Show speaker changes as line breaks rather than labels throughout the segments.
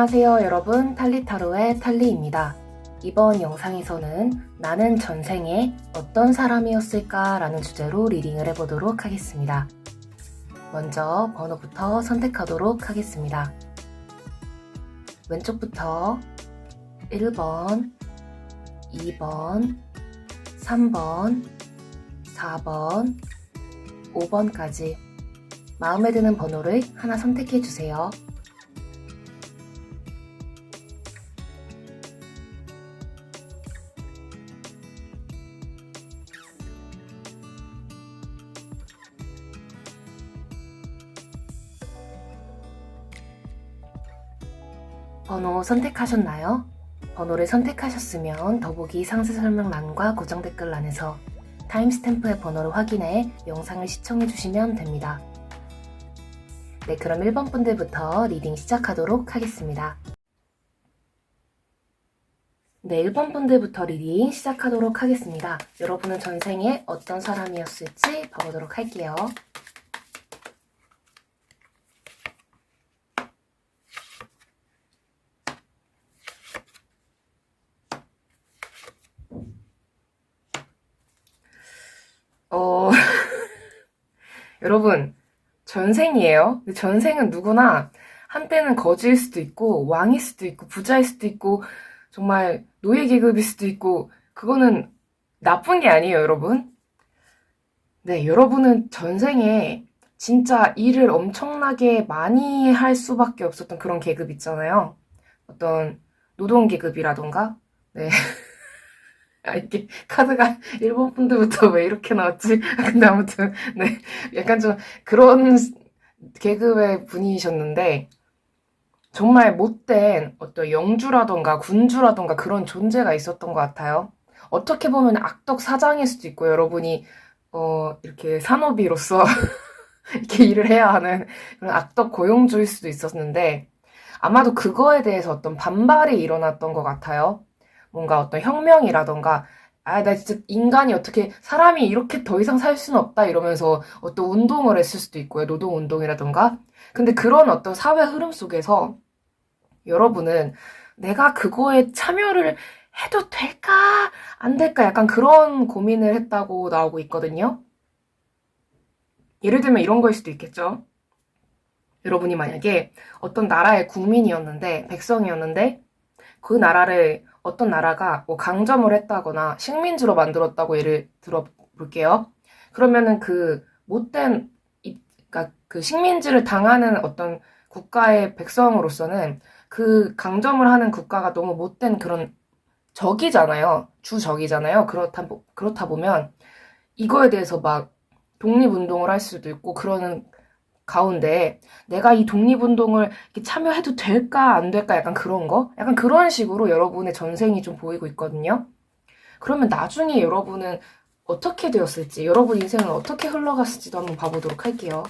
안녕하세요 여러분, 탈리타로의 탈리입니다. 이번 영상에서는 나는 전생에 어떤 사람이었을까 라는 주제로 리딩을 해보도록 하겠습니다. 먼저 번호부터 선택하도록 하겠습니다. 왼쪽부터 1번, 2번, 3번, 4번, 5번까지 마음에 드는 번호를 하나 선택해주세요. 번호 선택하셨나요? 번호를 선택하셨으면 더보기 상세 설명란과 고정 댓글란에서 타임스탬프의 번호를 확인해 영상을 시청해주시면 됩니다. 네, 그럼 1번 분들부터 리딩 시작하도록 하겠습니다. 네, 1번 분들부터 리딩 시작하도록 하겠습니다. 여러분은 전생에 어떤 사람이었을지 봐보도록 할게요. 여러분, 전생이에요. 근데 전생은 누구나 한때는 거지일 수도 있고 왕일 수도 있고 부자일 수도 있고 정말 노예 계급일 수도 있고 그거는 나쁜 게 아니에요, 여러분. 네, 여러분은 전생에 진짜 일을 엄청나게 많이 할 수밖에 없었던 그런 계급 있잖아요. 어떤 노동 계급이라던가. 네. 이게 카드가 일본 분들부터 왜 이렇게 나왔지? 근데 아무튼 네, 약간 좀 그런 계급의 분이셨는데 정말 못된 어떤 영주라던가 군주라던가 그런 존재가 있었던 것 같아요. 어떻게 보면 악덕 사장일 수도 있고 여러분이 이렇게 산업인으로서 이렇게 일을 해야 하는 그런 악덕 고용주일 수도 있었는데 아마도 그거에 대해서 어떤 반발이 일어났던 것 같아요. 뭔가 어떤 혁명이라던가 나 진짜 인간이 어떻게 사람이 이렇게 더 이상 살 수는 없다 이러면서 어떤 운동을 했을 수도 있고요. 노동운동이라던가. 근데 그런 어떤 사회 흐름 속에서 여러분은 내가 그거에 참여를 해도 될까 안 될까 약간 그런 고민을 했다고 나오고 있거든요. 예를 들면 이런 거일 수도 있겠죠. 여러분이 만약에 어떤 나라의 국민이었는데 백성이었는데 그 나라를 어떤 나라가 뭐 강점을 했다거나 식민지로 만들었다고 예를 들어볼게요. 그러면은 그 못된 그러니까 그 식민지를 당하는 어떤 국가의 백성으로서는 그 강점을 하는 국가가 너무 못된 그런 적이잖아요. 주적이잖아요. 그렇다 보면 이거에 대해서 막 독립운동을 할 수도 있고 그러는 가운데 내가 이 독립운동을 참여해도 될까 안 될까 약간 그런 거? 약간 그런 식으로 여러분의 전생이 좀 보이고 있거든요. 그러면 나중에 여러분은 어떻게 되었을지, 여러분 인생은 어떻게 흘러갔을지도 한번 봐보도록 할게요.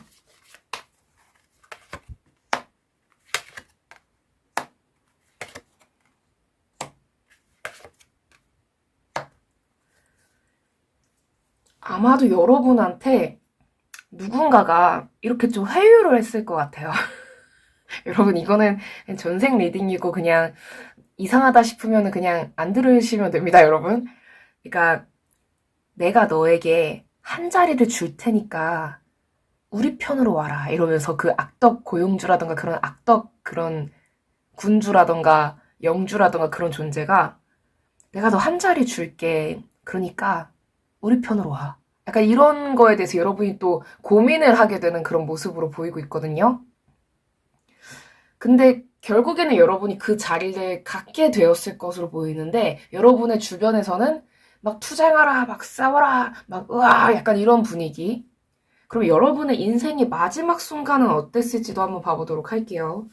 아마도 여러분한테 누군가가 이렇게 좀 회유를 했을 것 같아요. 여러분 이거는 전생 리딩이고 그냥 이상하다 싶으면 그냥 안 들으시면 됩니다, 여러분. 그러니까 내가 너에게 한 자리를 줄 테니까 우리 편으로 와라 이러면서 그 악덕 고용주라던가 그런 악덕 그런 군주라던가 영주라던가 그런 존재가 내가 너 한 자리 줄게 그러니까 우리 편으로 와 약간 이런 거에 대해서 여러분이 또 고민을 하게 되는 그런 모습으로 보이고 있거든요. 근데 결국에는 여러분이 그 자리를 갖게 되었을 것으로 보이는데 여러분의 주변에서는 막 투쟁하라 막 싸워라 막 으아 약간 이런 분위기. 그럼 여러분의 인생의 마지막 순간은 어땠을지도 한번 봐보도록 할게요.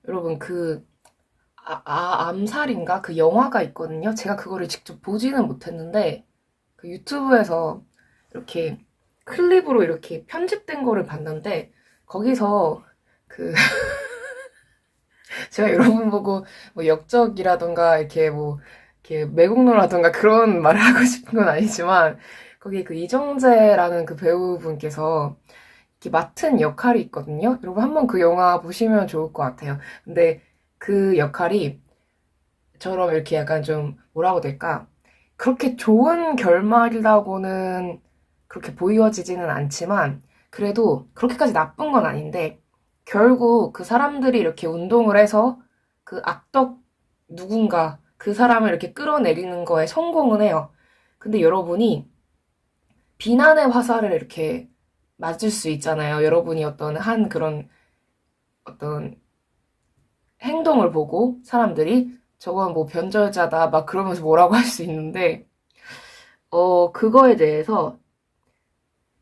여러분 암살인가? 그 영화가 있거든요. 제가 그거를 직접 보지는 못했는데 그 유튜브에서 이렇게 클립으로 이렇게 편집된 거를 봤는데, 거기서 그 제가 여러분 보고 뭐 역적이라던가 이렇게 뭐 이렇게 매국노라던가 그런 말을 하고 싶은 건 아니지만, 거기 그 이정재라는 그 배우분께서 이렇게 맡은 역할이 있거든요. 여러분 한번 그 영화 보시면 좋을 것 같아요. 근데 그 역할이 저럼 이렇게 약간 좀 뭐라고 해야 될까? 그렇게 좋은 결말이라고는 그렇게 보여지지는 않지만, 그래도 그렇게까지 나쁜 건 아닌데, 결국 그 사람들이 이렇게 운동을 해서 그 악덕 누군가 그 사람을 이렇게 끌어내리는 거에 성공은 해요. 근데 여러분이 비난의 화살을 이렇게 맞을 수 있잖아요. 여러분이 어떤 한 그런 어떤 행동을 보고 사람들이 저건 뭐 변절자다 막 그러면서 뭐라고 할 수 있는데, 그거에 대해서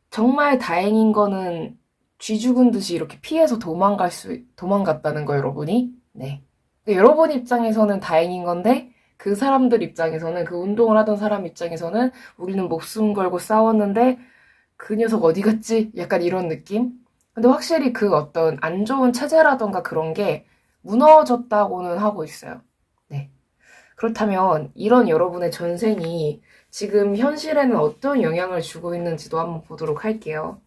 정말 다행인 거는 쥐 죽은 듯이 이렇게 피해서 도망갔다는 거, 여러분이. 네. 근데 여러분 입장에서는 다행인 건데, 그 사람들 입장에서는, 그 운동을 하던 사람 입장에서는 우리는 목숨 걸고 싸웠는데, 그 녀석 어디 갔지? 약간 이런 느낌? 근데 확실히 그 어떤 안 좋은 체제라던가 그런 게 무너졌다고는 하고 있어요. 네. 그렇다면 이런 여러분의 전생이 지금 현실에는 어떤 영향을 주고 있는지도 한번 보도록 할게요.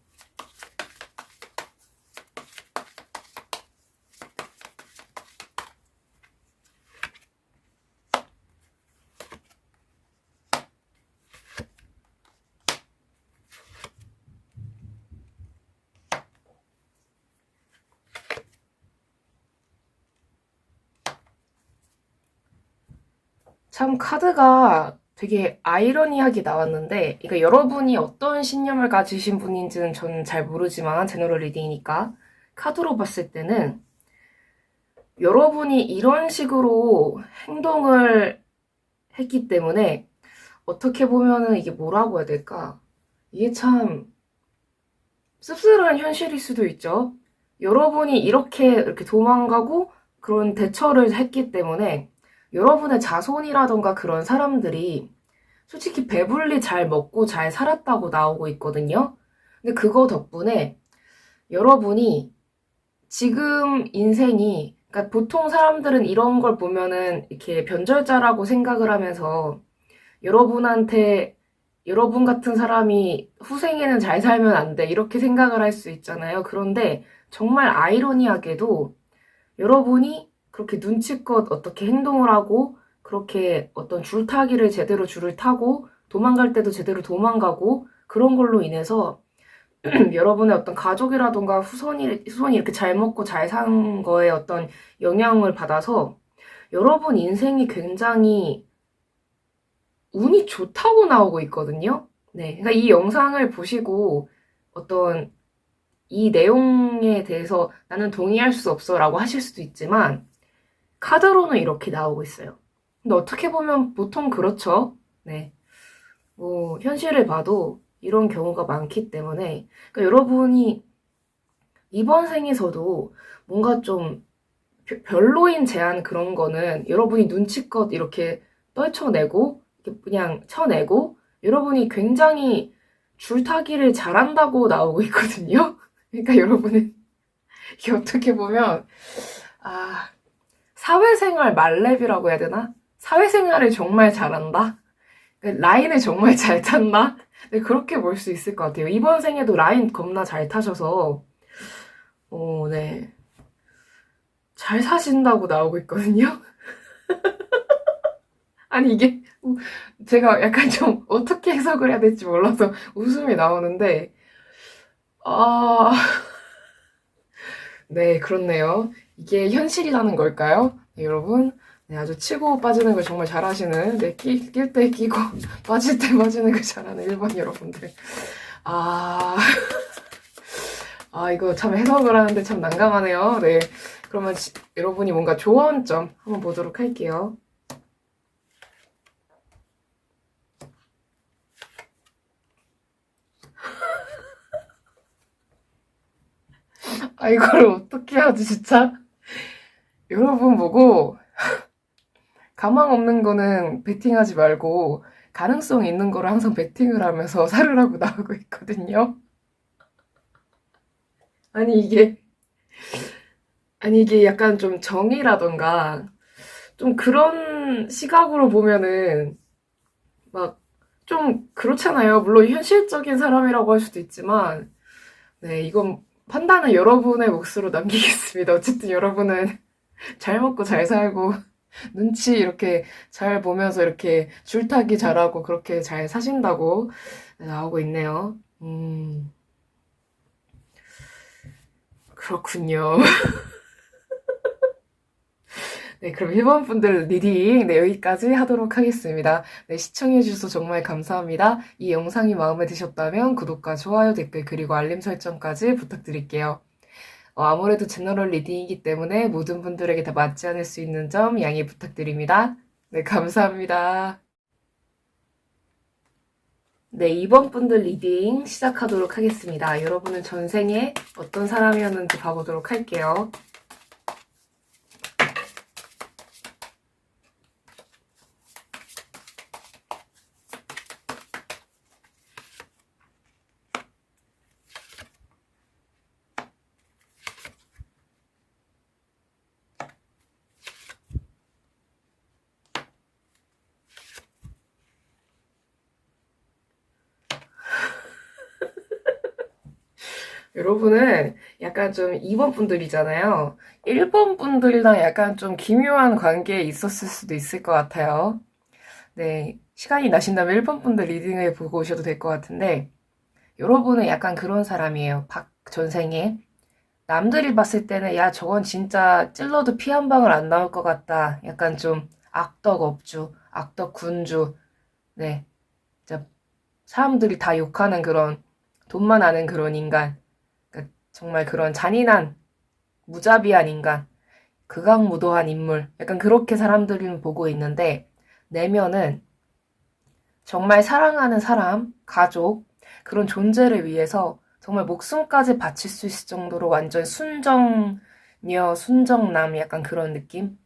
참 카드가 되게 아이러니하게 나왔는데, 그러니까 여러분이 어떤 신념을 가지신 분인지는 저는 잘 모르지만, 제너럴 리딩이니까 카드로 봤을 때는 여러분이 이런 식으로 행동을 했기 때문에, 어떻게 보면은 이게 뭐라고 해야 될까? 이게 참 씁쓸한 현실일 수도 있죠. 여러분이 이렇게 도망가고 그런 대처를 했기 때문에 여러분의 자손이라던가 그런 사람들이 솔직히 배불리 잘 먹고 잘 살았다고 나오고 있거든요. 근데 그거 덕분에 여러분이 지금 인생이, 그러니까 보통 사람들은 이런 걸 보면은 이렇게 변절자라고 생각을 하면서 여러분한테 여러분 같은 사람이 후생에는 잘 살면 안 돼, 이렇게 생각을 할 수 있잖아요. 그런데 정말 아이러니하게도 여러분이 그렇게 눈치껏 어떻게 행동을 하고 그렇게 어떤 줄타기를 제대로 줄을 타고 도망갈 때도 제대로 도망가고 그런 걸로 인해서 여러분의 어떤 가족이라던가 후손이 이렇게 잘 먹고 잘 산 거에 어떤 영향을 받아서 여러분 인생이 굉장히 운이 좋다고 나오고 있거든요. 네. 그러니까 이 영상을 보시고 어떤 이 내용에 대해서 나는 동의할 수 없어 라고 하실 수도 있지만, 카드로는 이렇게 나오고 있어요. 근데 어떻게 보면 보통 그렇죠. 네. 뭐, 현실을 봐도 이런 경우가 많기 때문에, 그러니까 여러분이 이번 생에서도 뭔가 좀 별로인 제안 그런 거는 여러분이 눈치껏 이렇게 떨쳐내고, 이렇게 그냥 쳐내고, 여러분이 굉장히 줄타기를 잘한다고 나오고 있거든요. 그러니까 여러분은 이게 어떻게 보면, 아, 사회생활 말렙이라고 해야 되나? 사회생활을 정말 잘한다? 라인을 정말 잘 탄다? 네, 그렇게 볼 수 있을 것 같아요. 이번 생에도 라인 겁나 잘 타셔서, 네. 잘 사신다고 나오고 있거든요? 아니, 이게, 제가 약간 좀 어떻게 해석을 해야 될지 몰라서 웃음이 나오는데, 아, 네, 그렇네요. 이게 현실이라는 걸까요? 네, 여러분? 네, 아주 치고 빠지는 걸 정말 잘하시는, 네, 낄 때 끼고, 빠질 때 빠지는 걸 잘하는 일반 여러분들. 아, 이거 참 해석을 하는데 참 난감하네요. 네. 그러면 여러분이 뭔가 조언점 한번 보도록 할게요. 이걸 어떻게 하지, 진짜? 여러분 보고, 가망 없는 거는 베팅하지 말고, 가능성 있는 거를 항상 베팅을 하면서 살을 하고 나오고 있거든요. 아니, 이게 약간 좀 정의라던가, 좀 그런 시각으로 보면은, 막, 좀 그렇잖아요. 물론 현실적인 사람이라고 할 수도 있지만, 네, 이건 판단은 여러분의 몫으로 남기겠습니다. 어쨌든 여러분은 잘 먹고 잘 살고, 눈치 이렇게 잘 보면서 이렇게 줄타기 잘하고 그렇게 잘 사신다고 나오고 있네요. 그렇군요. 네, 그럼 1번 분들 리딩 네, 여기까지 하도록 하겠습니다. 네, 시청해주셔서 정말 감사합니다. 이 영상이 마음에 드셨다면 구독과 좋아요, 댓글, 그리고 알림 설정까지 부탁드릴게요. 아무래도 제너럴 리딩이기 때문에 모든 분들에게 다 맞지 않을 수 있는 점 양해 부탁드립니다. 네, 감사합니다. 네, 2번 분들 리딩 시작하도록 하겠습니다. 여러분은 전생에 어떤 사람이었는지 봐보도록 할게요. 여러분은 약간 좀 2번 분들이잖아요. 1번 분들이랑 약간 좀 기묘한 관계에 있었을 수도 있을 것 같아요. 네, 시간이 나신다면 1번 분들 리딩을 보고 오셔도 될 것 같은데, 여러분은 약간 그런 사람이에요. 박 전생에. 남들이 봤을 때는, 야, 저건 진짜 찔러도 피 한 방울 안 나올 것 같다. 약간 좀 악덕 업주, 악덕 군주. 네, 진짜 사람들이 다 욕하는 그런, 돈만 아는 그런 인간. 그러니까 정말 그런 잔인한, 무자비한 인간. 극악무도한 인물. 약간 그렇게 사람들은 보고 있는데, 내면은 정말 사랑하는 사람, 가족, 그런 존재를 위해서 정말 목숨까지 바칠 수 있을 정도로 완전 순정녀, 순정남 약간 그런 느낌?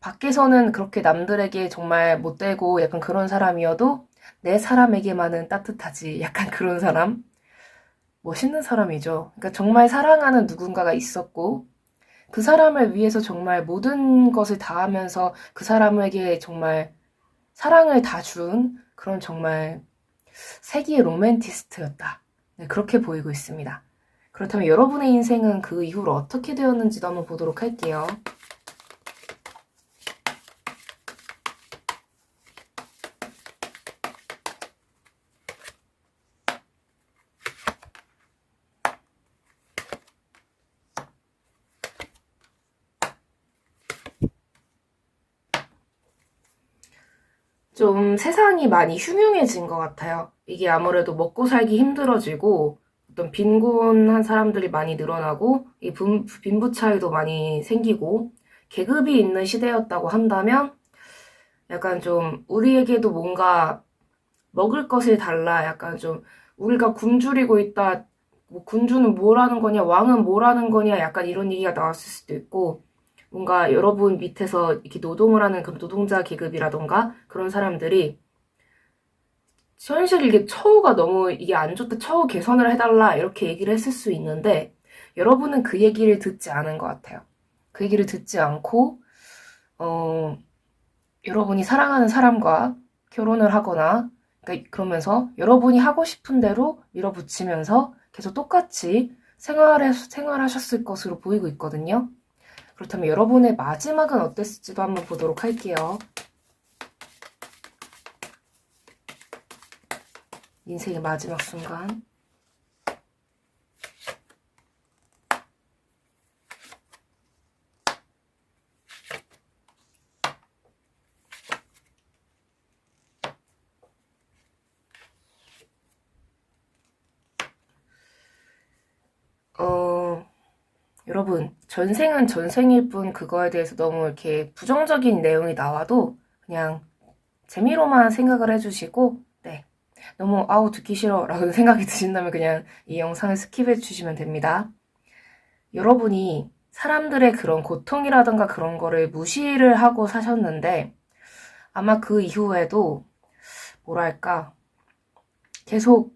밖에서는 그렇게 남들에게 정말 못되고 약간 그런 사람이어도 내 사람에게만은 따뜻하지. 약간 그런 사람? 멋있는 사람이죠. 그러니까 정말 사랑하는 누군가가 있었고 그 사람을 위해서 정말 모든 것을 다하면서 그 사람에게 정말 사랑을 다 준 그런 정말 세기의 로맨티스트였다. 네, 그렇게 보이고 있습니다. 그렇다면 여러분의 인생은 그 이후로 어떻게 되었는지도 한번 보도록 할게요. 좀 세상이 많이 흉흉해진 것 같아요. 이게 아무래도 먹고 살기 힘들어지고 어떤 빈곤한 사람들이 많이 늘어나고 이 빈부 차이도 많이 생기고 계급이 있는 시대였다고 한다면 약간 좀 우리에게도 뭔가 먹을 것을 달라 약간 좀 우리가 굶주리고 있다 뭐 군주는 뭐라는 거냐 왕은 뭐라는 거냐 약간 이런 얘기가 나왔을 수도 있고 뭔가 여러분 밑에서 이렇게 노동을 하는 그런 노동자 계급이라던가 그런 사람들이 현실 이게 처우가 너무 이게 안 좋다 처우 개선을 해달라 이렇게 얘기를 했을 수 있는데 여러분은 그 얘기를 듣지 않은 것 같아요. 그 얘기를 듣지 않고 여러분이 사랑하는 사람과 결혼을 하거나 그러니까 그러면서 여러분이 하고 싶은 대로 밀어붙이면서 계속 똑같이 생활하셨을 것으로 보이고 있거든요. 그렇다면 여러분의 마지막은 어땠을지도 한번 보도록 할게요. 인생의 마지막 순간. 여러분, 전생은 전생일 뿐 그거에 대해서 너무 이렇게 부정적인 내용이 나와도 그냥 재미로만 생각을 해주시고, 네. 너무 아우 듣기 싫어 라고 생각이 드신다면 그냥 이 영상을 스킵해 주시면 됩니다. 여러분이 사람들의 그런 고통이라던가 그런 거를 무시를 하고 사셨는데 아마 그 이후에도 뭐랄까, 계속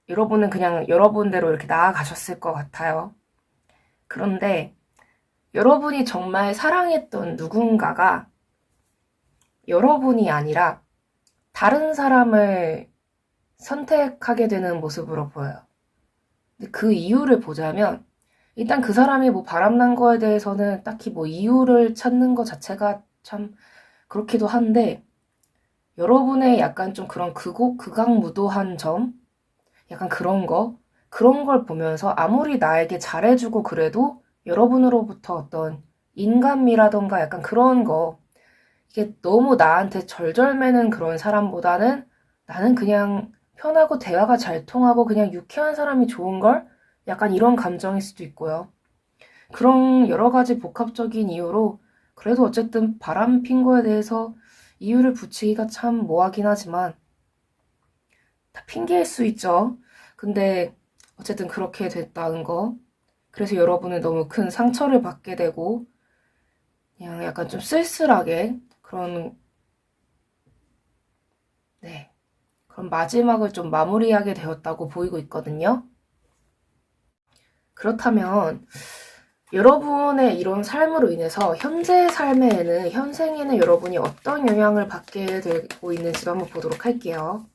여러분은 그냥 여러분대로 이렇게 나아가셨을 것 같아요. 그런데 여러분이 정말 사랑했던 누군가가 여러분이 아니라 다른 사람을 선택하게 되는 모습으로 보여요. 근데 그 이유를 보자면 일단 그 사람이 뭐 바람난 거에 대해서는 딱히 뭐 이유를 찾는 것 자체가 참 그렇기도 한데 여러분의 약간 좀 그런 극악무도한 점? 약간 그런 걸 보면서 아무리 나에게 잘해주고 그래도 여러분으로부터 어떤 인간미라던가 약간 그런 거, 이게 너무 나한테 절절매는 그런 사람보다는 나는 그냥 편하고 대화가 잘 통하고 그냥 유쾌한 사람이 좋은걸? 약간 이런 감정일 수도 있고요. 그런 여러 가지 복합적인 이유로 그래도 어쨌든 바람 핀 거에 대해서 이유를 붙이기가 참 뭐하긴 하지만 다 핑계일 수 있죠. 근데 어쨌든 그렇게 됐다는 거. 그래서 여러분은 너무 큰 상처를 받게 되고 그냥 약간 좀 쓸쓸하게 네, 그런 마지막을 좀 마무리하게 되었다고 보이고 있거든요. 그렇다면 여러분의 이런 삶으로 인해서 현재 삶에는 현생에는 여러분이 어떤 영향을 받게 되고 있는지도 한번 보도록 할게요.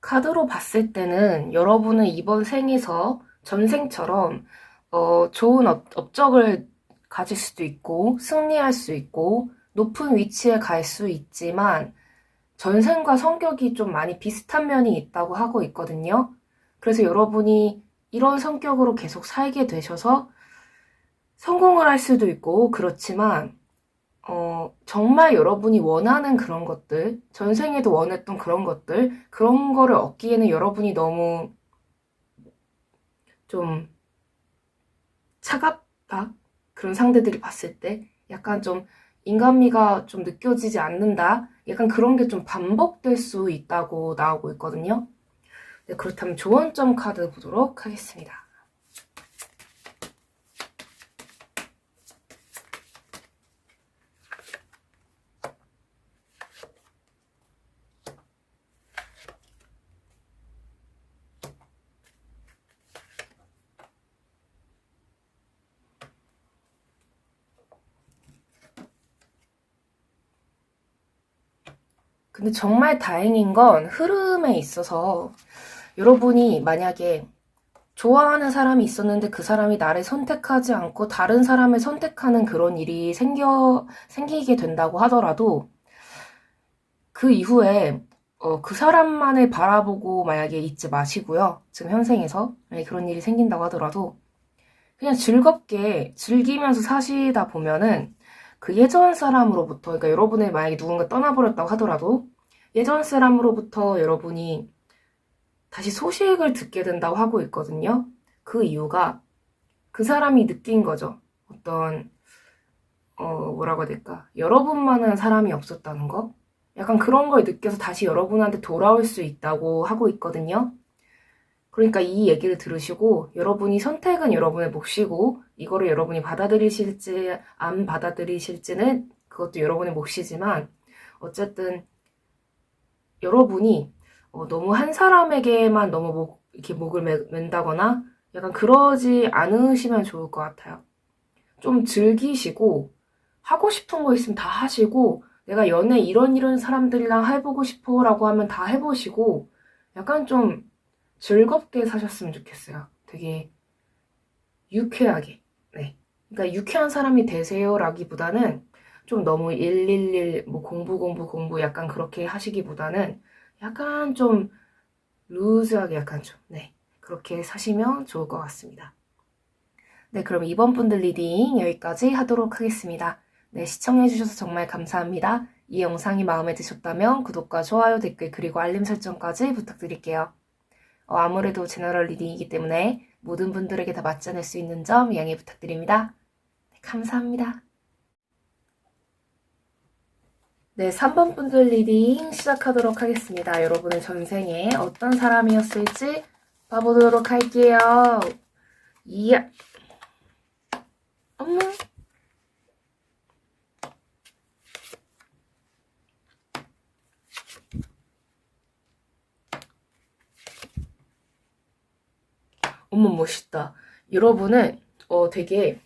카드로 봤을 때는 여러분은 이번 생에서 전생처럼 좋은 업적을 가질 수도 있고 승리할 수 있고 높은 위치에 갈 수 있지만 전생과 성격이 좀 많이 비슷한 면이 있다고 하고 있거든요. 그래서 여러분이 이런 성격으로 계속 살게 되셔서 성공을 할 수도 있고 그렇지만 정말 여러분이 원하는 그런 것들, 전생에도 원했던 그런 것들, 그런 거를 얻기에는 여러분이 너무 좀 차갑다? 그런 상대들이 봤을 때 약간 좀 인간미가 좀 느껴지지 않는다? 약간 그런 게 좀 반복될 수 있다고 나오고 있거든요. 네, 그렇다면 조언점 카드 보도록 하겠습니다. 근데 정말 다행인 건 흐름에 있어서 여러분이 만약에 좋아하는 사람이 있었는데 그 사람이 나를 선택하지 않고 다른 사람을 선택하는 그런 일이 생기게 된다고 하더라도 그 이후에 그 사람만을 바라보고 만약에 있지 마시고요. 지금 현생에서 만약에 그런 일이 생긴다고 하더라도 그냥 즐겁게 즐기면서 사시다 보면은 그 예전 사람으로부터 그러니까 여러분의 만약에 누군가 떠나버렸다고 하더라도 예전 사람으로부터 여러분이 다시 소식을 듣게 된다고 하고 있거든요. 그 이유가 그 사람이 느낀 거죠. 어떤 뭐라고 해야 될까? 여러분만한 사람이 없었다는 거? 약간 그런 걸 느껴서 다시 여러분한테 돌아올 수 있다고 하고 있거든요. 그러니까 이 얘기를 들으시고 여러분이 선택은 여러분의 몫이고 이거를 여러분이 받아들이실지 안 받아들이실지는 그것도 여러분의 몫이지만 어쨌든 여러분이 너무 한 사람에게만 너무 이렇게 목을 맨다거나 약간 그러지 않으시면 좋을 것 같아요. 좀 즐기시고 하고 싶은 거 있으면 다 하시고 내가 연애 이런 사람들이랑 해보고 싶어라고 하면 다 해보시고 약간 좀 즐겁게 사셨으면 좋겠어요. 되게 유쾌하게. 네. 그러니까 유쾌한 사람이 되세요라기보다는 좀 너무 111, 뭐 공부 약간 그렇게 하시기보다는 약간 좀 루즈하게 약간 좀, 네. 그렇게 사시면 좋을 것 같습니다. 네, 그럼 이번 분들 리딩 여기까지 하도록 하겠습니다. 네, 시청해주셔서 정말 감사합니다. 이 영상이 마음에 드셨다면 구독과 좋아요, 댓글, 그리고 알림 설정까지 부탁드릴게요. 아무래도 제너럴 리딩이기 때문에 모든 분들에게 다 맞지 않을 수 있는 점 양해 부탁드립니다. 네, 감사합니다. 네, 3번 분들 리딩 시작하도록 하겠습니다. 여러분의 전생에 어떤 사람이었을지 봐보도록 할게요. 이야. 어머. 어머, 멋있다. 여러분은 되게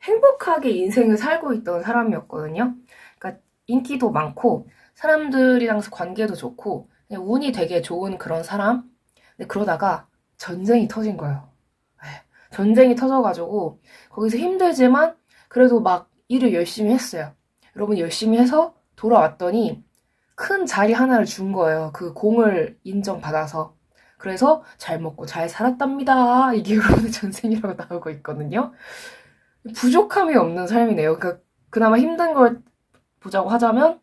행복하게 인생을 살고 있던 사람이었거든요. 그러니까 인기도 많고 사람들이랑 관계도 좋고 그냥 운이 되게 좋은 그런 사람. 근데 그러다가 전쟁이 터진 거예요. 전쟁이 터져가지고 거기서 힘들지만 그래도 막 일을 열심히 했어요. 여러분 열심히 해서 돌아왔더니 큰 자리 하나를 준 거예요. 그 공을 인정받아서. 그래서 잘 먹고 잘 살았답니다. 이게 여러분의 전생이라고 나오고 있거든요. 부족함이 없는 삶이네요. 그러니까 그나마 힘든 걸 보자고 하자면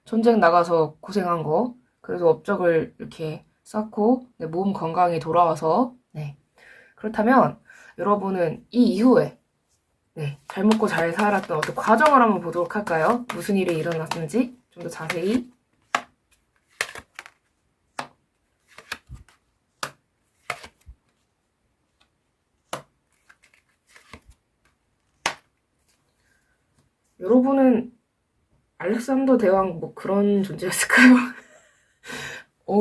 전쟁 나가서 고생한 거, 그래도 업적을 이렇게 쌓고 네, 몸 건강히 돌아와서 네. 그렇다면 여러분은 이 이후에 네, 잘 먹고 잘 살았던 어떤 과정을 한번 보도록 할까요? 무슨 일이 일어났는지 좀 더 자세히. 여러분은 알렉산더 대왕 뭐 그런 존재였을까요?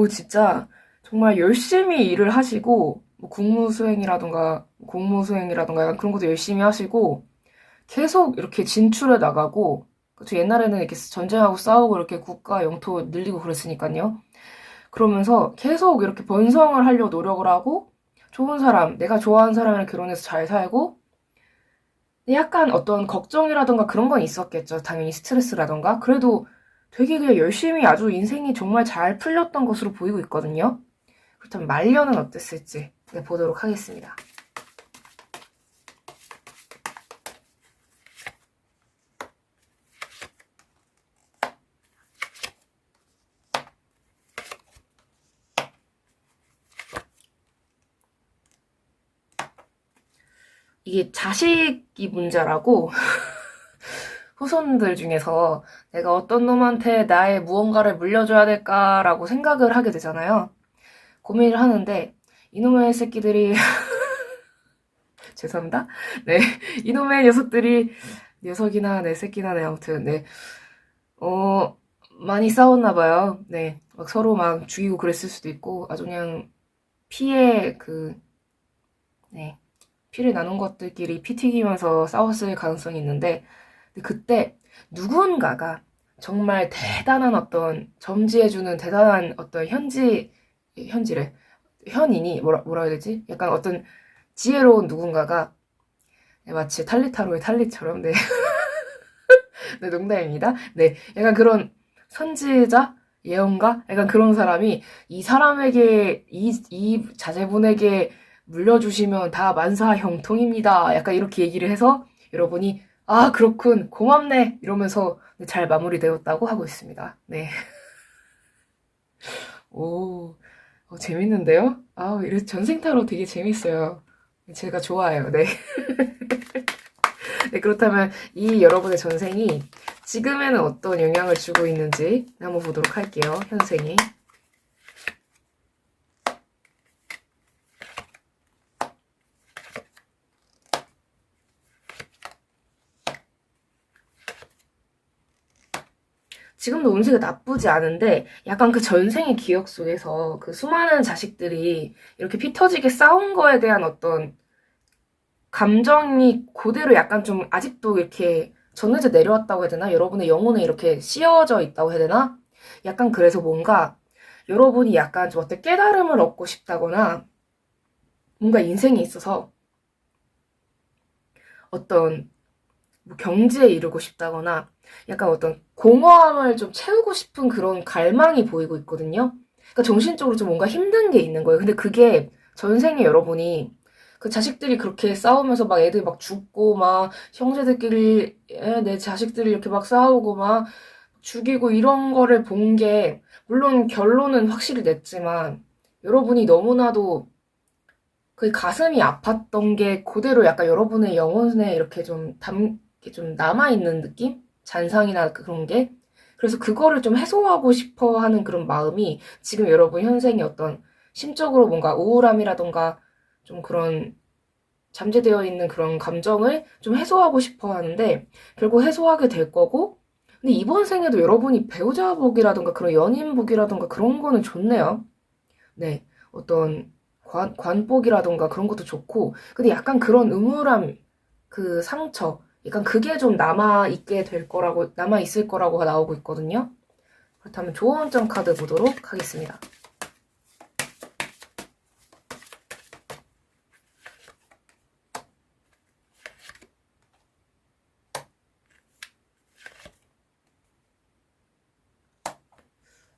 진짜 정말 열심히 일을 하시고 뭐 국무수행이라던가 공무수행이라던가 약간 그런 것도 열심히 하시고 계속 이렇게 진출해 나가고 그쵸 옛날에는 이렇게 전쟁하고 싸우고 이렇게 국가 영토 늘리고 그랬으니까요. 그러면서 계속 이렇게 번성을 하려고 노력을 하고 좋은 사람, 내가 좋아하는 사람이랑 결혼해서 잘 살고 약간 어떤 걱정이라던가 그런 건 있었겠죠. 당연히 스트레스라던가. 그래도 되게 그냥 열심히 아주 인생이 정말 잘 풀렸던 것으로 보이고 있거든요. 그렇다면 말년은 어땠을지 보도록 하겠습니다. 이게 자식이 문제라고 후손들 중에서 내가 어떤 놈한테 나의 무언가를 물려줘야 될까라고 생각을 하게 되잖아요. 고민을 하는데 이놈의 새끼들이 죄송합니다. 네, 이놈의 녀석들이 녀석이나 내 새끼나 네 아무튼 네, 많이 싸웠나 봐요. 네, 막 서로 막 죽이고 그랬을 수도 있고 아주 그냥 피해 네, 피를 나눈 것들끼리 피 튀기면서 싸웠을 가능성이 있는데 그때 누군가가 정말 대단한 어떤 점지해주는 대단한 어떤 현지래 현인이 뭐라 해야 되지? 약간 어떤 지혜로운 누군가가 네, 마치 탈리타로의 탈리처럼 네. 네, 농담입니다. 네, 약간 그런 선지자? 예언가? 약간 그런 사람이 이 사람에게 이 자제분에게 물려주시면 다 만사형통입니다. 약간 이렇게 얘기를 해서 여러분이 아 그렇군 고맙네 이러면서 잘 마무리되었다고 하고 있습니다. 네. 오 재밌는데요? 이래 전생타로 되게 재밌어요. 제가 좋아해요. 네. 네, 그렇다면 이 여러분의 전생이 지금에는 어떤 영향을 주고 있는지 한번 보도록 할게요. 현생이. 지금도 운세가 나쁘지 않은데 약간 그 전생의 기억 속에서 그 수많은 자식들이 이렇게 피 터지게 싸운 거에 대한 어떤 감정이 그대로 약간 좀 아직도 이렇게 전해져 내려왔다고 해야 되나? 여러분의 영혼에 이렇게 씌어져 있다고 해야 되나? 약간 그래서 뭔가 여러분이 약간 좀 어떤 깨달음을 얻고 싶다거나 뭔가 인생에 있어서 어떤 뭐 경지에 이르고 싶다거나 약간 어떤 공허함을 좀 채우고 싶은 그런 갈망이 보이고 있거든요. 그러니까 정신적으로 좀 뭔가 힘든 게 있는 거예요. 근데 그게 전생에 여러분이 그 자식들이 그렇게 싸우면서 막 애들 막 죽고 막 형제들끼리 내 자식들이 이렇게 막 싸우고 막 죽이고 이런 거를 본 게 물론 결론은 확실히 냈지만 여러분이 너무나도 그 가슴이 아팠던 게 그대로 약간 여러분의 영혼에 이렇게 좀 남아있는 느낌? 잔상이나 그런 게? 그래서 그거를 좀 해소하고 싶어 하는 그런 마음이 지금 여러분 현생의 어떤 심적으로 뭔가 우울함이라던가 좀 그런 잠재되어 있는 그런 감정을 좀 해소하고 싶어 하는데 결국 해소하게 될 거고 근데 이번 생에도 여러분이 배우자복이라던가 그런 연인복이라던가 그런 거는 좋네요. 네. 어떤 관복이라던가 그런 것도 좋고 근데 약간 그런 음울함 그 상처 약간 그게 좀 남아있게 될 거라고 남아있을 거라고 나오고 있거든요. 그렇다면 조언점 카드 보도록 하겠습니다.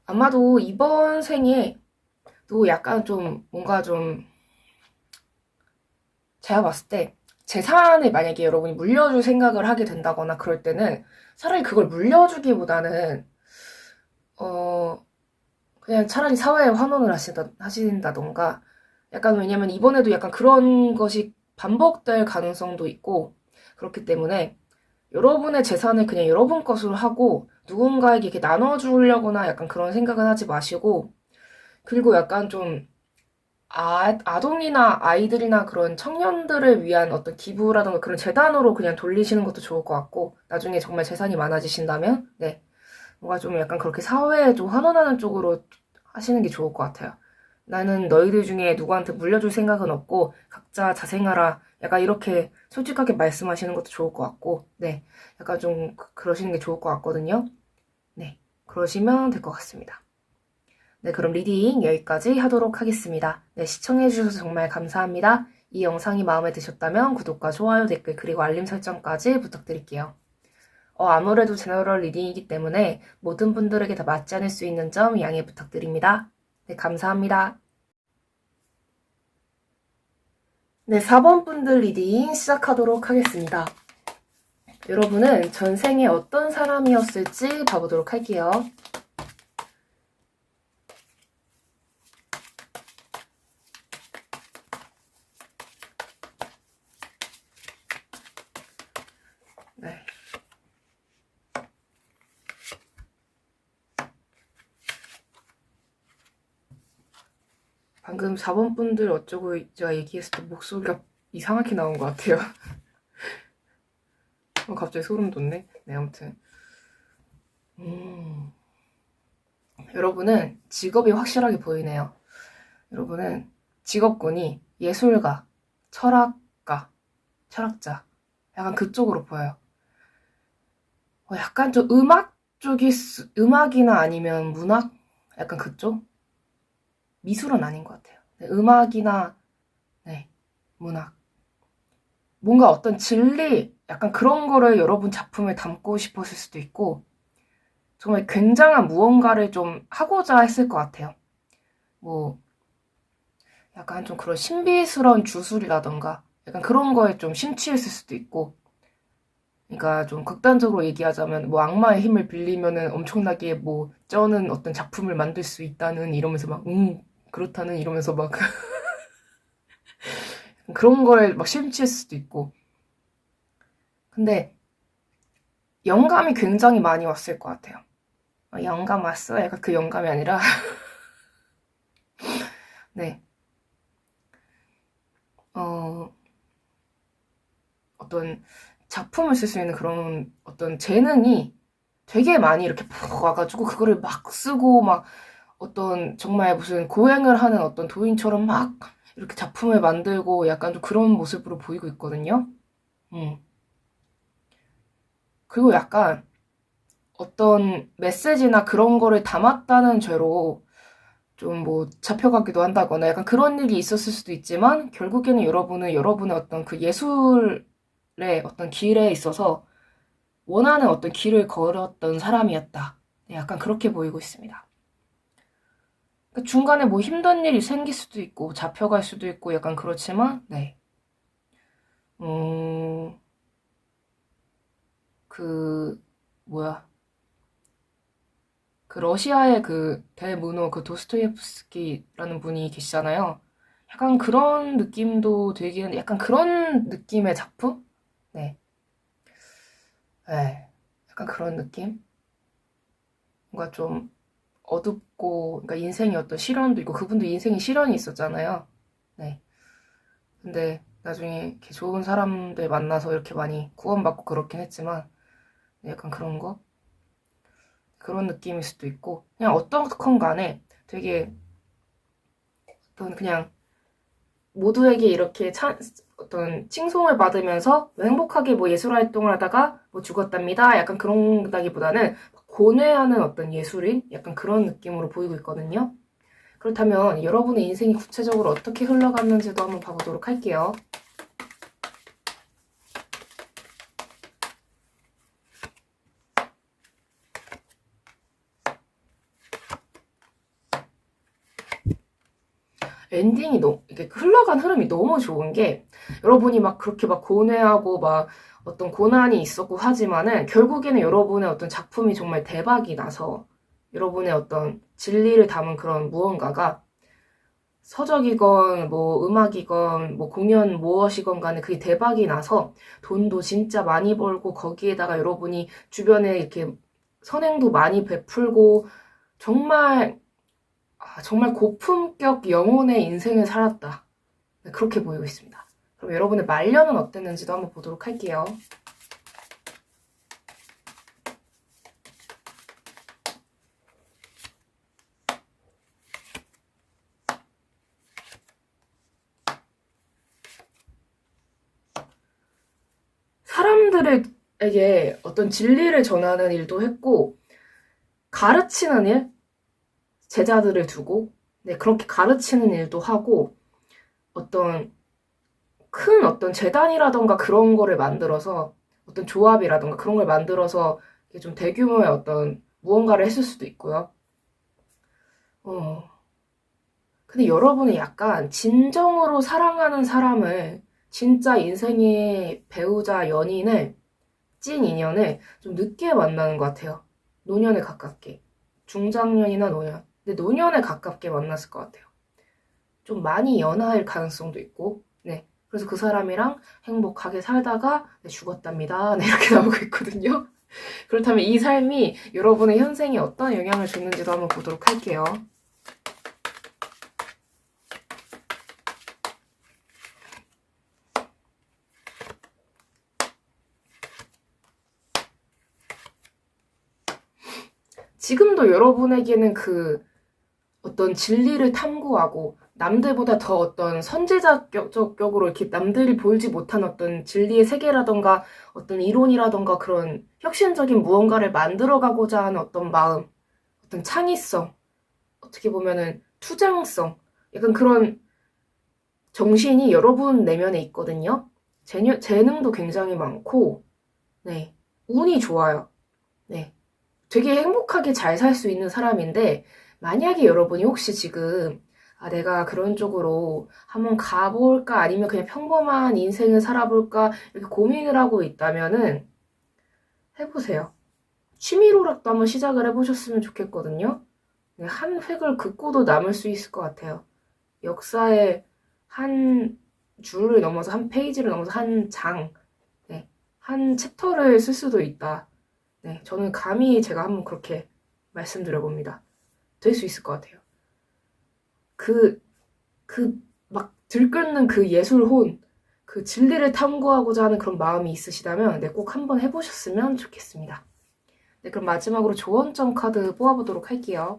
아마도 이번 생에 또 약간 좀 뭔가 좀 제가 봤을 때 재산을 만약에 여러분이 물려줄 생각을 하게 된다거나 그럴 때는 차라리 그걸 물려주기보다는 그냥 차라리 사회에 환원을 하신다던가 약간 왜냐면 이번에도 약간 그런 것이 반복될 가능성도 있고 그렇기 때문에 여러분의 재산을 그냥 여러분 것으로 하고 누군가에게 이렇게 나눠주려거나 약간 그런 생각은 하지 마시고 그리고 약간 좀 아동이나 아이들이나 그런 청년들을 위한 어떤 기부라던가 그런 재단으로 그냥 돌리시는 것도 좋을 것 같고 나중에 정말 재산이 많아지신다면 네 뭔가 좀 약간 그렇게 사회에 좀 환원하는 쪽으로 하시는 게 좋을 것 같아요. 나는 너희들 중에 누구한테 물려줄 생각은 없고 각자 자생하라. 약간 이렇게 솔직하게 말씀하시는 것도 좋을 것 같고 네 약간 좀 그러시는 게 좋을 것 같거든요. 네 그러시면 될 것 같습니다. 네 그럼 리딩 여기까지 하도록 하겠습니다. 네 시청해주셔서 정말 감사합니다. 이 영상이 마음에 드셨다면 구독과 좋아요, 댓글, 그리고 알림 설정까지 부탁드릴게요. 아무래도 제너럴 리딩이기 때문에 모든 분들에게 다 맞지 않을 수 있는 점 양해 부탁드립니다. 네, 감사합니다. 네, 4번 분들 리딩 시작하도록 하겠습니다. 여러분은 전생에 어떤 사람이었을지 봐보도록 할게요. 네. 방금 4번 분들 어쩌고 제가 얘기했을 때 목소리가 이상하게 나온 것 같아요. 갑자기 소름 돋네. 네, 아무튼. 여러분은 직업이 확실하게 보이네요. 여러분은 직업군이 예술가, 철학자, 약간 그쪽으로 보여요. 약간 좀 음악이나 아니면 문학? 약간 그쪽? 미술은 아닌 것 같아요. 네, 음악이나, 네, 문학. 뭔가 어떤 진리, 약간 그런 거를 여러분 작품에 담고 싶었을 수도 있고, 정말 굉장한 무언가를 좀 하고자 했을 것 같아요. 뭐, 약간 좀 그런 신비스러운 주술이라던가, 약간 그런 거에 좀 심취했을 수도 있고, 그러니까 좀 극단적으로 얘기하자면 뭐 악마의 힘을 빌리면은 엄청나게 뭐 쩌는 어떤 작품을 만들 수 있다는 이러면서 막 그렇다는 이러면서 막 그런 거에 막 심취했을 수도 있고 근데 영감이 굉장히 많이 왔을 것 같아요. 영감 왔어? 약간 그 영감이 아니라 네 어, 어떤 작품을 쓸 수 있는 그런 어떤 재능이 되게 많이 이렇게 푹 와가지고 그거를 막 쓰고 막 어떤 정말 무슨 고행을 하는 어떤 도인처럼 막 이렇게 작품을 만들고 약간 좀 그런 모습으로 보이고 있거든요. 음. 그리고 약간 어떤 메시지나 그런 거를 담았다는 죄로 좀 뭐 잡혀가기도 한다거나 약간 그런 일이 있었을 수도 있지만 결국에는 여러분은 여러분의 어떤 그 예술의 어떤 길에 있어서 원하는 어떤 길을 걸었던 사람이었다. 네, 약간 그렇게 보이고 있습니다. 그러니까 중간에 뭐 힘든 일이 생길 수도 있고 잡혀갈 수도 있고 약간 그렇지만 네. 그 뭐야 그 러시아의 그 대문호 그 도스토옙스키라는 분이 계시잖아요. 약간 그런 느낌도 되긴 약간 그런 느낌의 작품? 네. 네. 약간 그런 느낌? 뭔가 좀 어둡고, 그러니까 인생의 어떤 시련도 있고, 그분도 인생에 시련이 있었잖아요. 네. 근데 나중에 이렇게 좋은 사람들 만나서 이렇게 많이 구원받고 그렇긴 했지만, 약간 그런 거? 그런 느낌일 수도 있고, 그냥 어떻건 간에 되게 어떤 그냥 모두에게 이렇게 어떤 칭송을 받으면서 행복하게 뭐 예술 활동을 하다가 뭐 죽었답니다. 약간 그런다기보다는 고뇌하는 어떤 예술인? 약간 그런 느낌으로 보이고 있거든요. 그렇다면 여러분의 인생이 구체적으로 어떻게 흘러갔는지도 한번 봐보도록 할게요. 엔딩이 이게 흘러간 흐름이 너무 좋은 게 여러분이 막 그렇게 막 고뇌하고 막 어떤 고난이 있었고 하지만은 결국에는 여러분의 어떤 작품이 정말 대박이 나서 여러분의 어떤 진리를 담은 그런 무언가가 서적이건 뭐 음악이건 뭐 공연 무엇이건 간에 그게 대박이 나서 돈도 진짜 많이 벌고 거기에다가 여러분이 주변에 이렇게 선행도 많이 베풀고 정말 정말 고품격 영혼의 인생을 살았다. 네, 그렇게 보이고 있습니다. 그럼 여러분의 말년은 어땠는지도 한번 보도록 할게요. 사람들에게 어떤 진리를 전하는 일도 했고, 가르치는 일, 제자들을 두고, 네, 그렇게 가르치는 일도 하고, 어떤 큰 어떤 재단이라던가 그런 거를 만들어서, 어떤 조합이라던가 그런 걸 만들어서 좀 대규모의 어떤 무언가를 했을 수도 있고요. 근데 여러분이 약간 진정으로 사랑하는 사람을, 진짜 인생의 배우자, 연인을, 찐 인연을 좀 늦게 만나는 것 같아요. 노년에 가깝게. 중장년이나 노년. 근데 노년에 가깝게 만났을 것 같아요. 좀 많이 연하일 가능성도 있고, 네. 그래서 그 사람이랑 행복하게 살다가 네, 죽었답니다. 네, 이렇게 나오고 있거든요. 그렇다면 이 삶이 여러분의 현생에 어떤 영향을 줬는지도 한번 보도록 할게요. 지금도 여러분에게는 그 어떤 진리를 탐구하고 남들보다 더 어떤 선제적으로 이렇게 남들이 보이지 못한 어떤 진리의 세계라던가 어떤 이론이라던가 그런 혁신적인 무언가를 만들어가고자 하는 어떤 마음, 어떤 창의성, 어떻게 보면은 투쟁성, 약간 그런 정신이 여러분 내면에 있거든요. 재능도 굉장히 많고, 네, 운이 좋아요. 네, 되게 행복하게 잘 살 수 있는 사람인데, 만약에 여러분이 혹시 지금, 내가 그런 쪽으로 한번 가볼까, 아니면 그냥 평범한 인생을 살아볼까, 이렇게 고민을 하고 있다면은, 해보세요. 취미로라도 한번 시작을 해보셨으면 좋겠거든요. 네, 한 획을 긋고도 남을 수 있을 것 같아요. 역사의 한 줄을 넘어서, 한 페이지를 넘어서 한 장, 네, 한 챕터를 쓸 수도 있다. 네, 저는 감히 제가 한번 그렇게 말씀드려봅니다. 될 수 있을 것 같아요. 막 들끓는 그 예술혼, 그 진리를 탐구하고자 하는 그런 마음이 있으시다면, 네, 꼭 한번 해보셨으면 좋겠습니다. 네, 그럼 마지막으로 조언점 카드 뽑아보도록 할게요.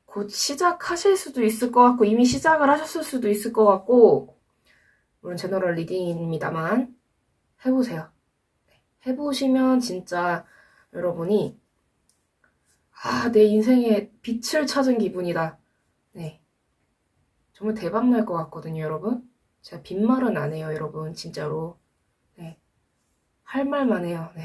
곧 시작하실 수도 있을 것 같고, 이미 시작을 하셨을 수도 있을 것 같고, 물론 제너럴 리딩입니다만, 해보세요. 해보시면 진짜 여러분이, 내 인생에 빛을 찾은 기분이다. 네. 정말 대박 날 것 같거든요, 여러분. 제가 빈말은 안 해요, 여러분. 진짜로. 네. 할 말만 해요. 네.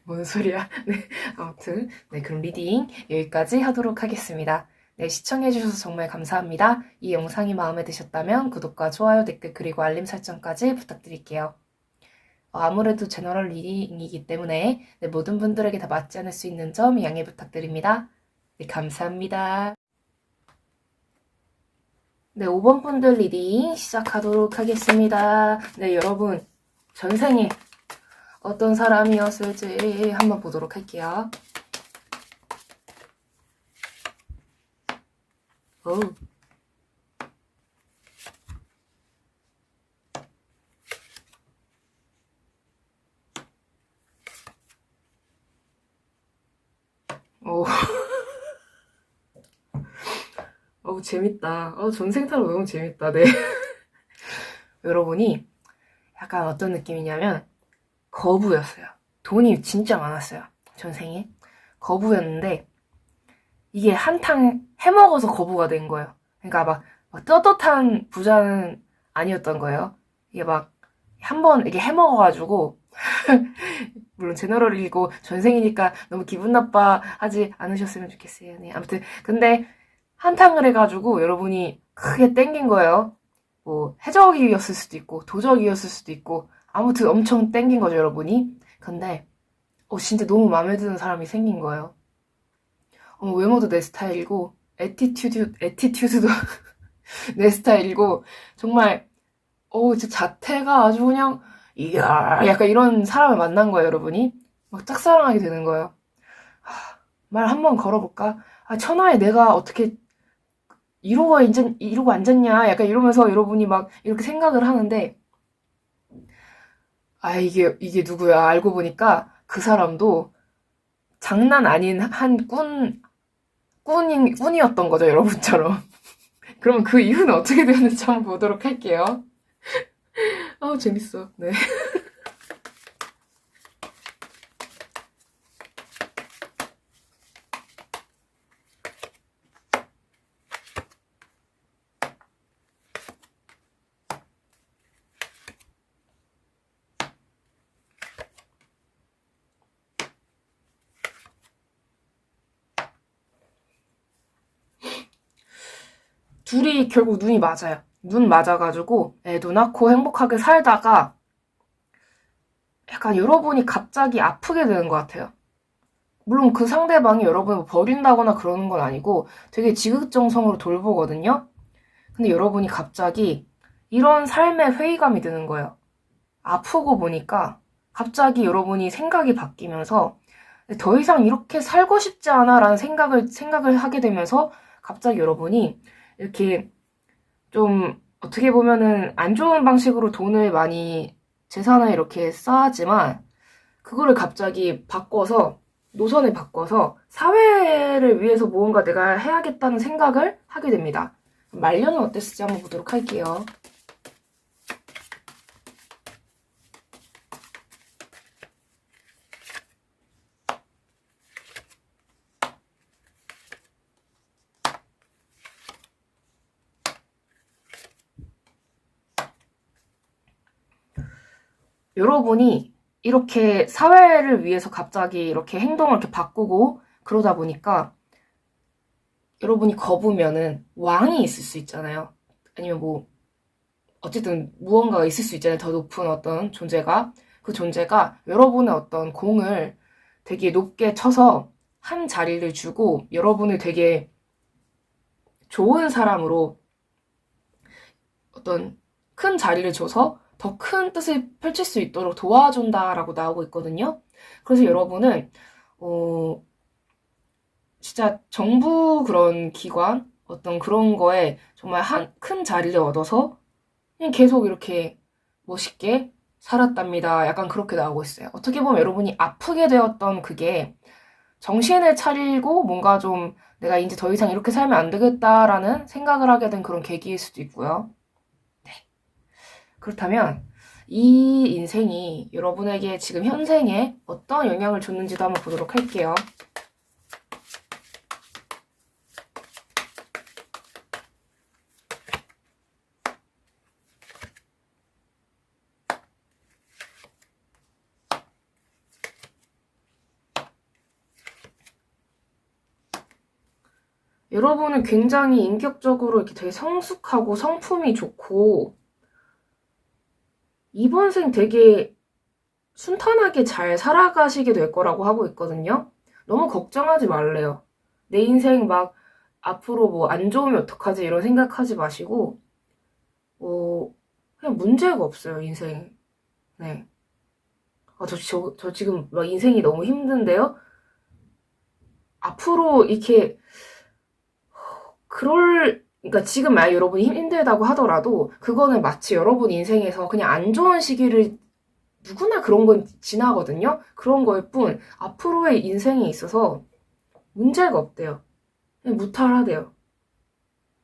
뭔 소리야? 네. 아무튼, 네. 그럼 리딩 여기까지 하도록 하겠습니다. 네. 시청해주셔서 정말 감사합니다. 이 영상이 마음에 드셨다면 구독과 좋아요, 댓글, 그리고 알림 설정까지 부탁드릴게요. 아무래도 제너럴 리딩이기 때문에 네, 모든 분들에게 다 맞지 않을 수 있는 점 양해 부탁드립니다. 네. 감사합니다. 네, 5번 분들 리딩 시작하도록 하겠습니다. 네, 여러분, 전생에 어떤 사람이었을지 한번 보도록 할게요. 오. 오. 어우, 재밌다. 전생 타로 너무 재밌다. 네. 여러분이 약간 어떤 느낌이냐면, 거부였어요. 돈이 진짜 많았어요. 전생에. 거부였는데, 이게 한탕 해먹어서 거부가 된 거예요. 그러니까 막 떳떳한 부자는 아니었던 거예요. 이게 막, 한 번 이게 해먹어가지고, 물론 제너럴이고 전생이니까 너무 기분 나빠하지 않으셨으면 좋겠어요. 네. 아무튼, 근데, 한탕을 해가지고 여러분이 크게 땡긴 거예요. 뭐 해적이었을 수도 있고 도적이었을 수도 있고 아무튼 엄청 땡긴 거죠, 여러분이. 근데 진짜 너무 마음에 드는 사람이 생긴 거예요. 외모도 내 스타일이고 에티튜드도 내 스타일이고 정말 진짜 자태가 아주 그냥 이야 약간 이런 사람을 만난 거예요, 여러분이. 막 짝사랑하게 되는 거예요. 말 한번 걸어볼까? 천하에 내가 어떻게 이러고 앉았냐? 약간 이러면서 여러분이 막 이렇게 생각을 하는데, 이게 누구야? 알고 보니까 그 사람도 장난 아닌 꾼이었던 거죠, 여러분처럼. 그러면 그 이후는 어떻게 되었는지 한번 보도록 할게요. 재밌어. 네. 둘이 결국 눈이 맞아요. 눈 맞아가지고 애도 낳고 행복하게 살다가 약간 여러분이 갑자기 아프게 되는 것 같아요. 물론 그 상대방이 여러분을 버린다거나 그러는 건 아니고 되게 지극정성으로 돌보거든요. 근데 여러분이 갑자기 이런 삶의 회의감이 드는 거예요. 아프고 보니까 갑자기 여러분이 생각이 바뀌면서 더 이상 이렇게 살고 싶지 않아 라는 생각을 하게 되면서 갑자기 여러분이 이렇게 좀 어떻게 보면은 안 좋은 방식으로 돈을 많이 재산을 이렇게 쌓았지만 그거를 갑자기 바꿔서 노선을 바꿔서 사회를 위해서 무언가 내가 해야겠다는 생각을 하게 됩니다. 말년은 어땠을지 한번 보도록 할게요. 여러분이 이렇게 사회를 위해서 갑자기 이렇게 행동을 이렇게 바꾸고 그러다 보니까 여러분이 거부면은 왕이 있을 수 있잖아요. 아니면 뭐 어쨌든 무언가가 있을 수 있잖아요. 더 높은 어떤 존재가. 그 존재가 여러분의 어떤 공을 되게 높게 쳐서 한 자리를 주고 여러분을 되게 좋은 사람으로 어떤 큰 자리를 줘서 더 큰 뜻을 펼칠 수 있도록 도와준다라고 나오고 있거든요. 그래서 여러분은 진짜 정부 그런 기관 어떤 그런 거에 정말 큰 자리를 얻어서 그냥 계속 이렇게 멋있게 살았답니다. 약간 그렇게 나오고 있어요. 어떻게 보면 여러분이 아프게 되었던 그게 정신을 차리고 뭔가 좀 내가 이제 더 이상 이렇게 살면 안 되겠다라는 생각을 하게 된 그런 계기일 수도 있고요. 네. 그렇다면 이 인생이 여러분에게 지금 현생에 어떤 영향을 줬는지도 한번 보도록 할게요. 여러분은 굉장히 인격적으로 이렇게 되게 성숙하고 성품이 좋고 이번 생 되게 순탄하게 잘 살아가시게 될 거라고 하고 있거든요. 너무 걱정하지 말래요. 내 인생 막 앞으로 뭐 안 좋으면 어떡하지 이런 생각하지 마시고, 그냥 문제가 없어요, 인생. 네. 저 지금 막 인생이 너무 힘든데요? 앞으로 이렇게, 그러니까 지금 만약 여러분이 힘들다고 하더라도, 그거는 마치 여러분 인생에서 그냥 안 좋은 시기를, 누구나 그런 건 지나거든요? 그런 거일 뿐, 앞으로의 인생에 있어서 문제가 없대요. 그냥 무탈하대요.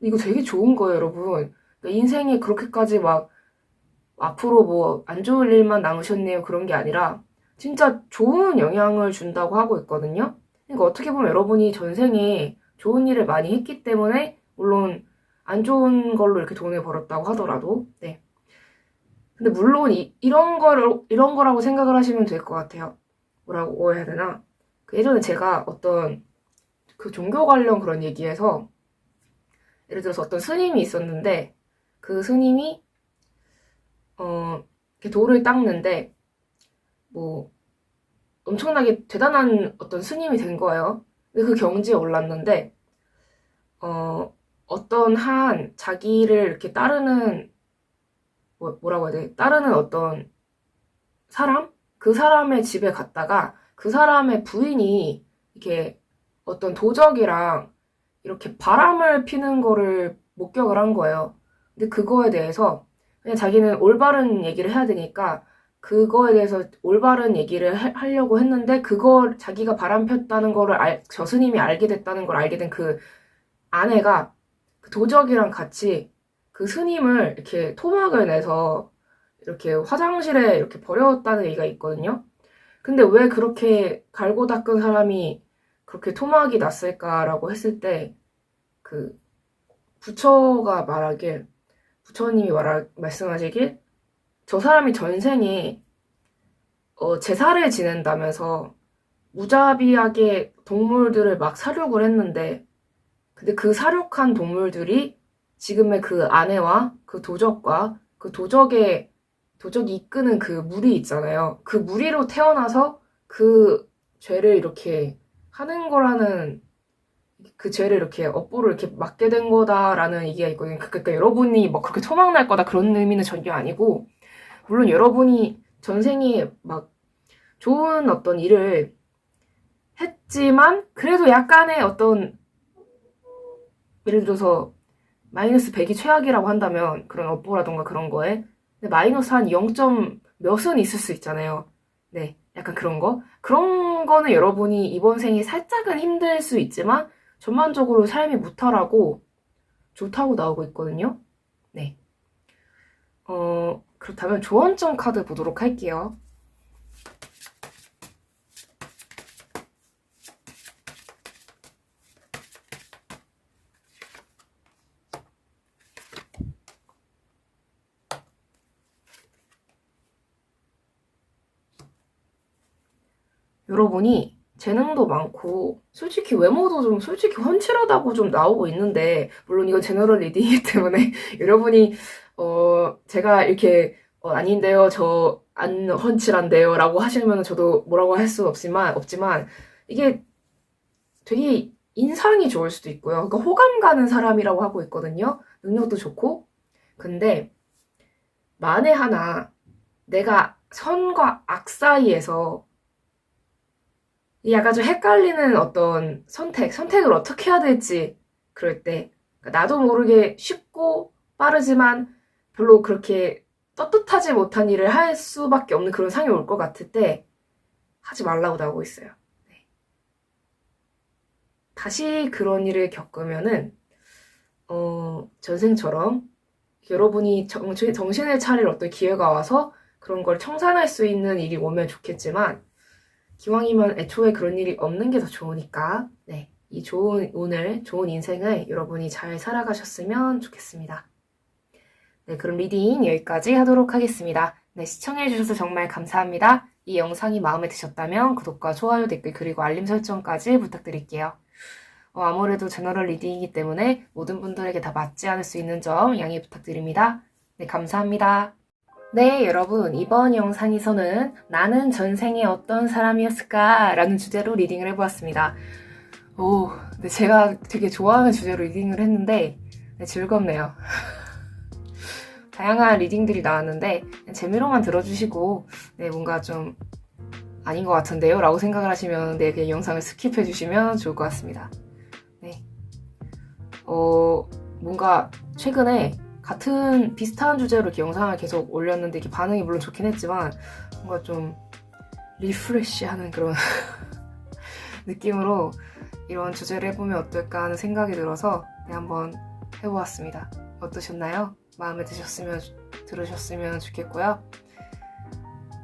이거 되게 좋은 거예요, 여러분. 그러니까 인생에 그렇게까지 막, 앞으로 뭐 안 좋을 일만 남으셨네요. 그런 게 아니라 진짜 좋은 영향을 준다고 하고 있거든요. 그러니까 어떻게 보면 여러분이 전생에 좋은 일을 많이 했기 때문에 물론 안 좋은 걸로 이렇게 돈을 벌었다고 하더라도 네. 근데 물론 이런 거라고 생각을 하시면 될 것 같아요. 뭐라고 해야 되나? 그 예전에 제가 어떤 그 종교 관련 그런 얘기에서 예를 들어서 어떤 스님이 있었는데 그 스님이 이렇게 돌을 닦는데 뭐 엄청나게 대단한 어떤 스님이 된 거예요. 근데 그 경지에 올랐는데 어떤 한 자기를 이렇게 따르는 뭐라고 해야 돼? 따르는 어떤 사람? 그 사람의 집에 갔다가 그 사람의 부인이 이렇게 어떤 도적이랑 이렇게 바람을 피는 거를 목격을 한 거예요. 근데 그거에 대해서 그냥 자기는 올바른 얘기를 해야 되니까 그거에 대해서 올바른 얘기를 하려고 했는데 그걸 자기가 바람 폈다는 거를 저 스님이 알게 됐다는 걸 알게 된 그 아내가 그 도적이랑 같이 그 스님을 이렇게 토막을 내서 이렇게 화장실에 이렇게 버렸다는 얘기가 있거든요. 근데 왜 그렇게 갈고 닦은 사람이 그렇게 토막이 났을까라고 했을 때 그 부처가 말하길 부처님이 말씀하시길 저 사람이 전생에 제사를 지낸다면서 무자비하게 동물들을 막 사육을 했는데 근데 그 사육한 동물들이 지금의 그 아내와 그 도적과 그 도적이 이끄는 그 무리 있잖아요. 그 무리로 태어나서 그 죄를 이렇게 하는 거라는 그 죄를 이렇게 업보를 이렇게 맡게 된 거다라는 얘기가 있거든요. 그러니까 여러분이 막 그렇게 토막 날 거다 그런 의미는 전혀 아니고 물론 여러분이 전생에 막 좋은 어떤 일을 했지만 그래도 약간의 어떤 예를 들어서 마이너스 100이 최악이라고 한다면 그런 업보라던가 그런 거에 근데 마이너스 한 0. 몇은 있을 수 있잖아요. 네, 약간 그런 거. 그런 거는 여러분이 이번 생이 살짝은 힘들 수 있지만 전반적으로 삶이 무탈하고 좋다고 나오고 있거든요. 네. 그렇다면 조언점 카드 보도록 할게요. 여러분이 재능도 많고 솔직히 외모도 좀 솔직히 훤칠하다고 좀 나오고 있는데 물론 이건 제너럴 리딩이기 때문에 여러분이 제가 이렇게 아닌데요 저 안 훤칠한데요 라고 하시면 저도 뭐라고 할 수 없지만 이게 되게 인상이 좋을 수도 있고요. 그러니까 호감 가는 사람이라고 하고 있거든요. 능력도 좋고 근데 만에 하나 내가 선과 악 사이에서 약간 좀 헷갈리는 어떤 선택을 어떻게 해야 될지 그럴 때 그러니까 나도 모르게 쉽고 빠르지만 별로 그렇게 떳떳하지 못한 일을 할 수밖에 없는 그런 상황이 올 것 같을 때 하지 말라고 나오고 있어요. 네. 다시 그런 일을 겪으면은 전생처럼 여러분이 정신을 차릴 어떤 기회가 와서 그런 걸 청산할 수 있는 일이 오면 좋겠지만 기왕이면 애초에 그런 일이 없는 게 더 좋으니까 네, 이 오늘 좋은 인생을 여러분이 잘 살아가셨으면 좋겠습니다. 네, 그럼 리딩 여기까지 하도록 하겠습니다. 네, 시청해주셔서 정말 감사합니다. 이 영상이 마음에 드셨다면 구독과 좋아요, 댓글 그리고 알림 설정까지 부탁드릴게요. 아무래도 제너럴 리딩이기 때문에 모든 분들에게 다 맞지 않을 수 있는 점 양해 부탁드립니다. 네, 감사합니다. 네, 여러분, 이번 영상에서는 나는 전생에 어떤 사람이었을까? 라는 주제로 리딩을 해보았습니다. 오, 네, 제가 되게 좋아하는 주제로 리딩을 했는데 네, 즐겁네요. 다양한 리딩들이 나왔는데 재미로만 들어주시고 네, 뭔가 좀 아닌 것 같은데요? 라고 생각을 하시면 네, 그냥 영상을 스킵해 주시면 좋을 것 같습니다. 네. 뭔가 최근에 같은 비슷한 주제로 이렇게 영상을 계속 올렸는데 이게 반응이 물론 좋긴 했지만 뭔가 좀 리프레시하는 그런 느낌으로 이런 주제를 해보면 어떨까 하는 생각이 들어서 네, 한번 해보았습니다. 어떠셨나요? 마음에 들으셨으면 좋겠고요.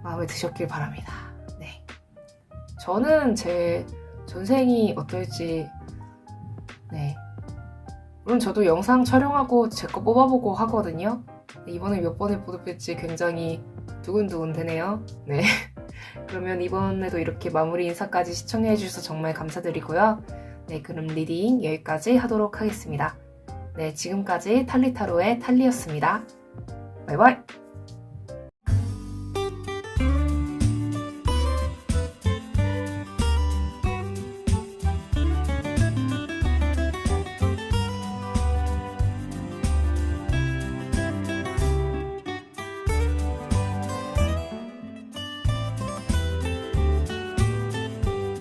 마음에 드셨길 바랍니다. 네. 저는 제 전생이 어떨지 네. 물론 저도 영상 촬영하고 제 거 뽑아보고 하거든요. 이번에 몇 번을 뽑을지 굉장히 두근두근 되네요. 네. 그러면 이번에도 이렇게 마무리 인사까지 시청해주셔서 정말 감사드리고요. 네, 그럼 리딩 여기까지 하도록 하겠습니다. 네, 지금까지 탈리타로의 탈리였습니다. 바이바이!